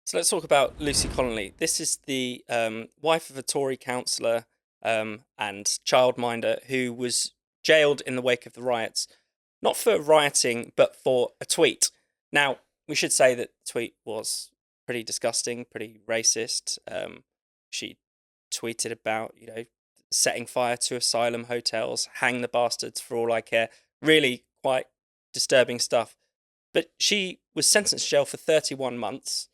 So let's talk about Lucy Connelly. This is the wife of a Tory councillor and childminder who was jailed in the wake of the riots, not for rioting, but for a tweet. Now, we should say that the tweet was pretty disgusting, pretty racist. She tweeted about, setting fire to asylum hotels, hang the bastards for all I care. Really quite disturbing stuff. But she was sentenced to jail for 31 months.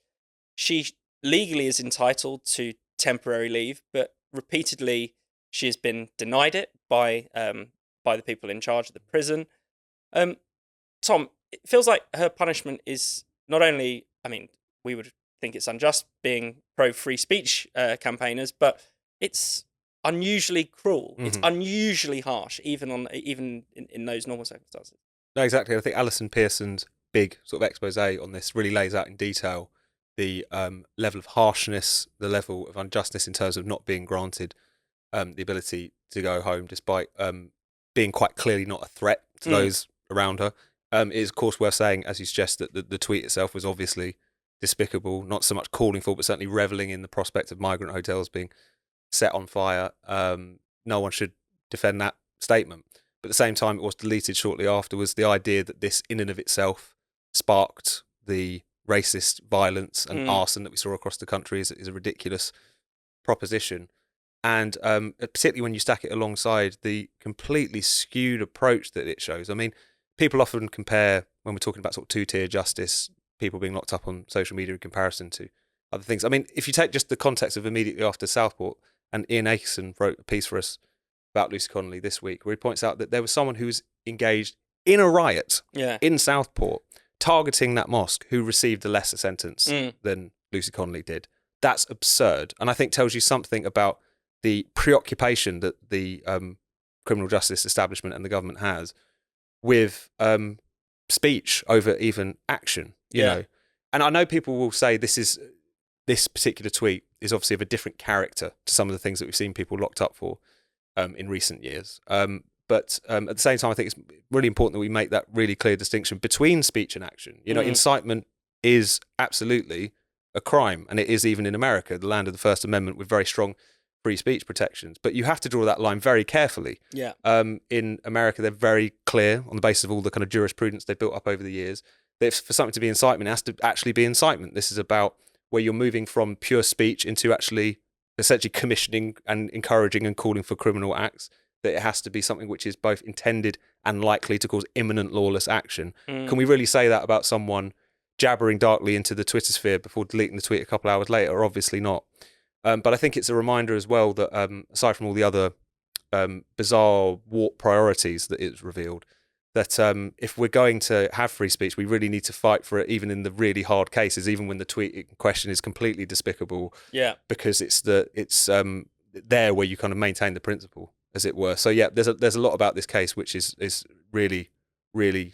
She legally is entitled to temporary leave, but repeatedly she has been denied it by the people in charge of the prison. Um, Tom, it feels like her punishment is not only, I mean, we would think it's unjust being pro free speech campaigners, but it's unusually cruel. It's Hmm. unusually harsh, even in those normal circumstances. No, exactly. I think Alison Pearson's big sort of expose on this really lays out in detail the level of harshness, the level of injustice in terms of not being granted the ability to go home, despite being quite clearly not a threat to Mm, those around her. It is, of course, worth saying, as you suggest, that the tweet itself was obviously despicable, not so much calling for, but certainly reveling in the prospect of migrant hotels being set on fire. No one should defend that statement. But at the same time, it was deleted shortly afterwards. The idea that this, in and of itself, sparked the racist violence and mm, arson that we saw across the country is a ridiculous proposition. And particularly when you stack it alongside the completely skewed approach that it shows. I mean, people often compare, when we're talking about sort of two-tier justice, people being locked up on social media in comparison to other things. I mean, if you take just the context of immediately after Southport, and Ian Akerson wrote a piece for us about Lucy Connelly this week, where he points out that there was someone who was engaged in a riot yeah. in Southport, targeting that mosque, who received a lesser sentence Mm, than Lucy Connelly did. That's absurd, and I think tells you something about the preoccupation that the criminal justice establishment and the government has with speech over even action. yeah. And I know people will say this particular tweet is obviously of a different character to some of the things that we've seen people locked up for in recent years. But at the same time, I think it's really important that we make that really clear distinction between speech and action. Mm, Incitement is absolutely a crime, and it is even in America, the land of the First Amendment, with very strong free speech protections. But you have to draw that line very carefully. yeah. In America, they're very clear on the basis of all the kind of jurisprudence they've built up over the years that if for something to be incitement, it has to actually be incitement. This is about where you're moving from pure speech into actually essentially commissioning and encouraging and calling for criminal acts, that it has to be something which is both intended and likely to cause imminent lawless action. Mm, Can we really say that about someone jabbering darkly into the Twitter sphere before deleting the tweet a couple of hours later? Obviously not. But I think it's a reminder as well that aside from all the other bizarre warped priorities that it's revealed, that if we're going to have free speech, we really need to fight for it, even in the really hard cases, even when the tweet in question is completely despicable, yeah. because it's there where you kind of maintain the principle, as it were. So yeah, there's a lot about this case which is really really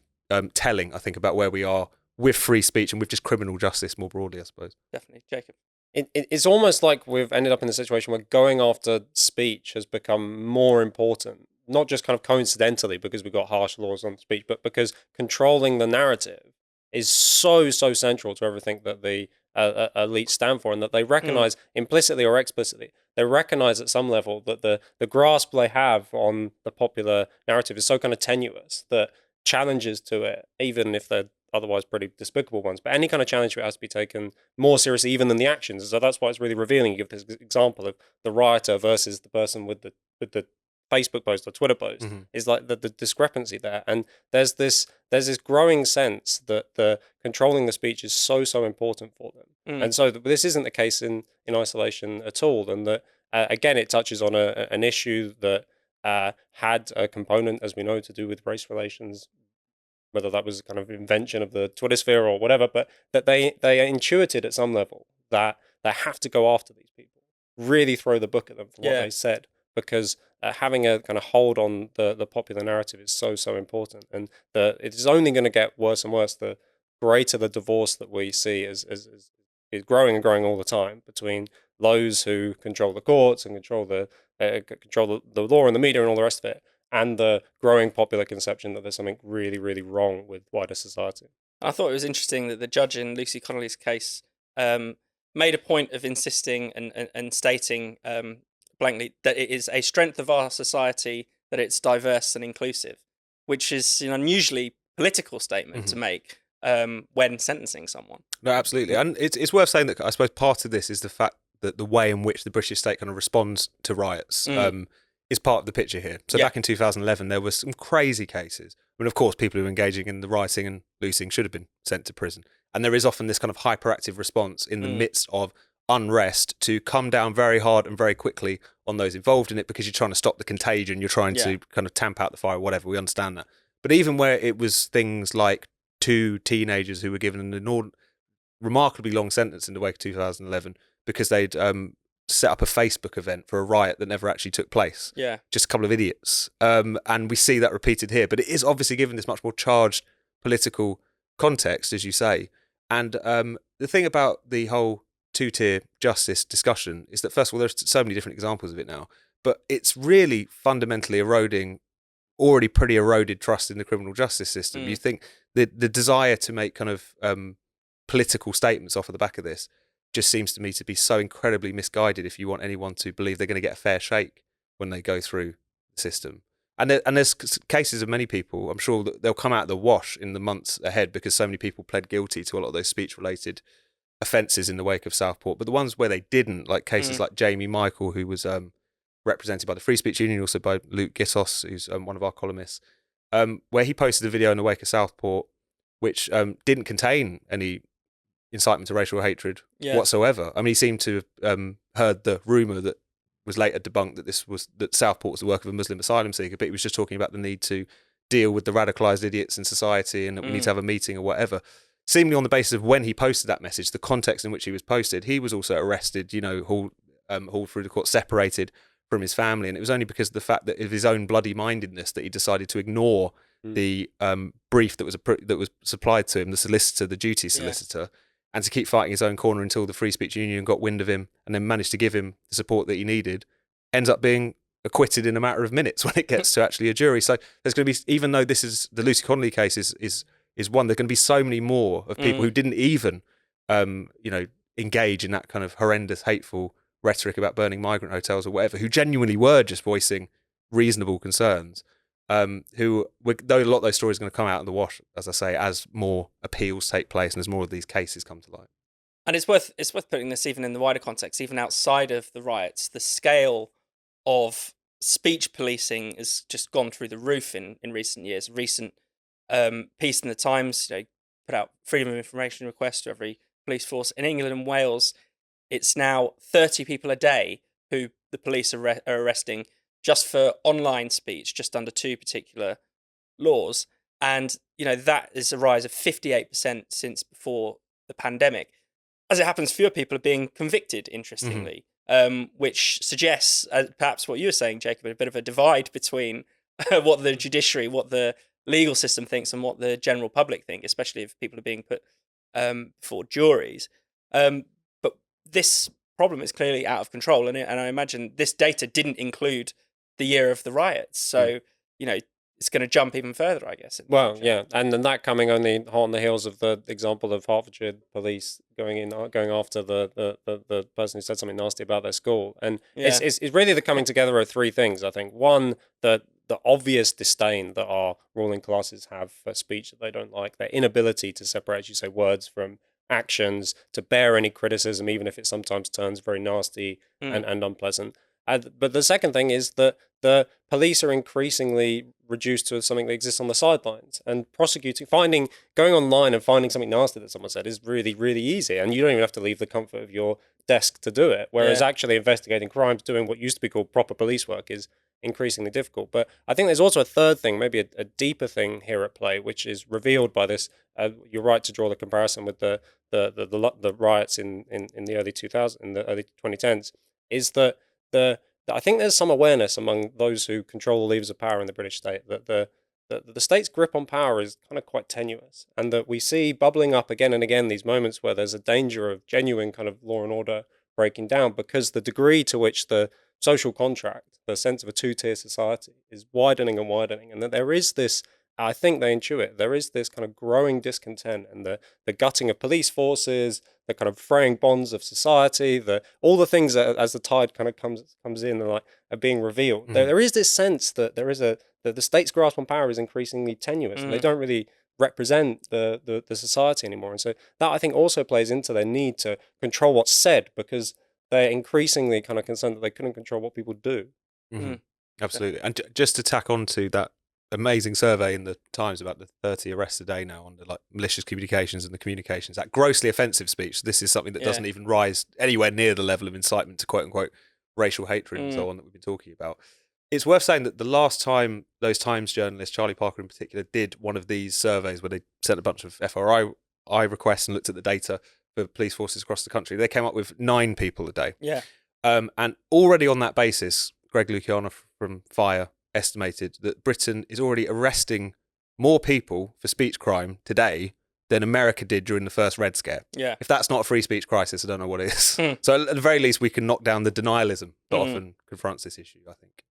telling, I think, about where we are with free speech and with just criminal justice more broadly, I suppose. Definitely, Jacob. It's almost like we've ended up in a situation where going after speech has become more important, not just kind of coincidentally because we've got harsh laws on speech, but because controlling the narrative is so central to everything that the elites stand for, and that they Mm, recognize implicitly or explicitly. They recognize at some level that the grasp they have on the popular narrative is so kind of tenuous that challenges to it, even if they're otherwise pretty despicable ones, but any kind of challenge to it has to be taken more seriously even than the actions. So that's why it's really revealing. You give this example of the rioter versus the person with the Facebook post or Twitter post, Mm-hmm. is like the discrepancy there. And there's this growing sense that the controlling the speech is so important for them. mm, And so this isn't the case in isolation at all. And that again, it touches on an issue that had a component, as we know, to do with race relations, whether that was a kind of invention of the Twitter sphere or whatever, but that they intuited at some level that they have to go after these people, really throw the book at them for what yeah. they said, because having a kind of hold on the popular narrative is so important, and it is only going to get worse and worse the greater the divorce that we see is growing and growing all the time between those who control the courts and control the law and the media and all the rest of it, and the growing popular conception that there's something really wrong with wider society. I thought it was interesting that the judge in Lucy Connolly's case made a point of insisting and stating blankly that it is a strength of our society that it's diverse and inclusive, which is an unusually political statement to make when sentencing someone. No, absolutely. And it's worth saying that I suppose part of this is the fact that the way in which the British state kind of responds to riots is part of the picture here. So back in 2011, there were some crazy cases. I mean, of course, people who were engaging in the rioting and looting should have been sent to prison. And there is often this kind of hyperactive response in the midst of unrest to come down very hard and very quickly on those involved in it, because you're trying to stop the contagion, you're trying to kind of tamp out the fire, whatever, we understand that. But even where it was things like 2 teenagers who were given an remarkably long sentence in the wake of 2011 because they'd set up a Facebook event for a riot that never actually took place. Yeah. Just a couple of idiots. And we see that repeated here. But it is obviously given this much more charged political context, as you say. And the thing about the whole two-tier justice discussion is that, first of all, there's so many different examples of it now, but it's really fundamentally eroding already pretty eroded trust in the criminal justice system. You think the desire to make kind of political statements off of the back of this just seems to me to be so incredibly misguided if you want anyone to believe they're going to get a fair shake when they go through the system. And there's cases of many people, I'm sure, that they'll come out of the wash in the months ahead because so many people pled guilty to a lot of those speech-related offences in the wake of Southport. But the ones where they didn't, like cases like Jamie Michael, who was represented by the Free Speech Union, also by Luke Gittos, who's one of our columnists, where he posted a video in the wake of Southport which didn't contain any incitement to racial hatred whatsoever. I mean, he seemed to have heard the rumour that was later debunked that Southport was the work of a Muslim asylum seeker, but he was just talking about the need to deal with the radicalised idiots in society and that we need to have a meeting or whatever. Seemingly on the basis of when he posted that message, the context in which he was posted, he was also arrested, hauled through the court, separated from his family, and it was only because of the fact that of his own bloody mindedness that he decided to ignore the brief that was supplied to him, the duty solicitor, and to keep fighting his own corner until the Free Speech Union got wind of him and then managed to give him the support that he needed. Ends up being acquitted in a matter of minutes when it gets to actually a jury. So there's going to be, even though this is the Lucy Connelly case is one, there's going to be so many more of people who didn't even engage in that kind of horrendous, hateful rhetoric about burning migrant hotels or whatever, who genuinely were just voicing reasonable concerns. Though a lot of those stories are going to come out in the wash, as I say, as more appeals take place and as more of these cases come to light. And it's worth putting this even in the wider context, even outside of the riots. The scale of speech policing has just gone through the roof in recent years. A recent piece in the Times, put out freedom of information requests to every police force in England and Wales. It's now 30 people a day who the police are arresting just for online speech, just under 2 particular laws. And, that is a rise of 58% since before the pandemic. As it happens, fewer people are being convicted, interestingly, which suggests, perhaps what you were saying, Jacob, a bit of a divide between what the judiciary, what the legal system thinks and what the general public think, especially if people are being put before juries. But this problem is clearly out of control. And I imagine this data didn't include the year of the riots. So, it's going to jump even further, I guess. Well, yeah. And then that coming only hot on the heels of the example of Hertfordshire police going after the person who said something nasty about their school. And it's really the coming together of three things, I think. One, the obvious disdain that our ruling classes have for speech that they don't like, their inability to separate, as you say, words from actions, to bear any criticism, even if it sometimes turns very nasty and unpleasant. But the second thing is that the police are increasingly reduced to something that exists on the sidelines, and going online and finding something nasty that someone said is really, really easy, and you don't even have to leave the comfort of your desk to do it. Whereas actually investigating crimes, doing what used to be called proper police work, is increasingly difficult. But I think there's also a third thing, maybe a deeper thing here at play, which is revealed by this. You're right to draw the comparison with the riots in the early 2000s, in the early 2010s, is that I think there's some awareness among those who control the levers of power in the British state that the state's grip on power is kind of quite tenuous, and that we see bubbling up again and again these moments where there's a danger of genuine kind of law and order breaking down, because the degree to which the social contract, the sense of a two-tier society, is widening and widening, and that there is this, I think they intuit, there is this kind of growing discontent and the gutting of police forces, the kind of fraying bonds of society, all the things that as the tide kind of comes in and like are being revealed. There is this sense that that the state's grasp on power is increasingly tenuous, and they don't really represent the society anymore. And so that, I think, also plays into their need to control what's said, because they're increasingly kind of concerned that they couldn't control what people do. Absolutely. And just to tack on to that amazing survey in the Times about the 30 arrests a day now under like malicious communications and the Communications Act, grossly offensive speech. This is something that doesn't even rise anywhere near the level of incitement to quote unquote racial hatred and so on that we've been talking about. It's worth saying that the last time those Times journalists, Charlie Parker in particular, did one of these surveys where they sent a bunch of FRI requests and looked at the data for police forces across the country, they came up with 9 people a day. Yeah. And already on that basis, Greg Luciano from Fire estimated that Britain is already arresting more people for speech crime today than America did during the first Red Scare. Yeah. If that's not a free speech crisis, I don't know what is. So at the very least, we can knock down the denialism that often confronts this issue, I think.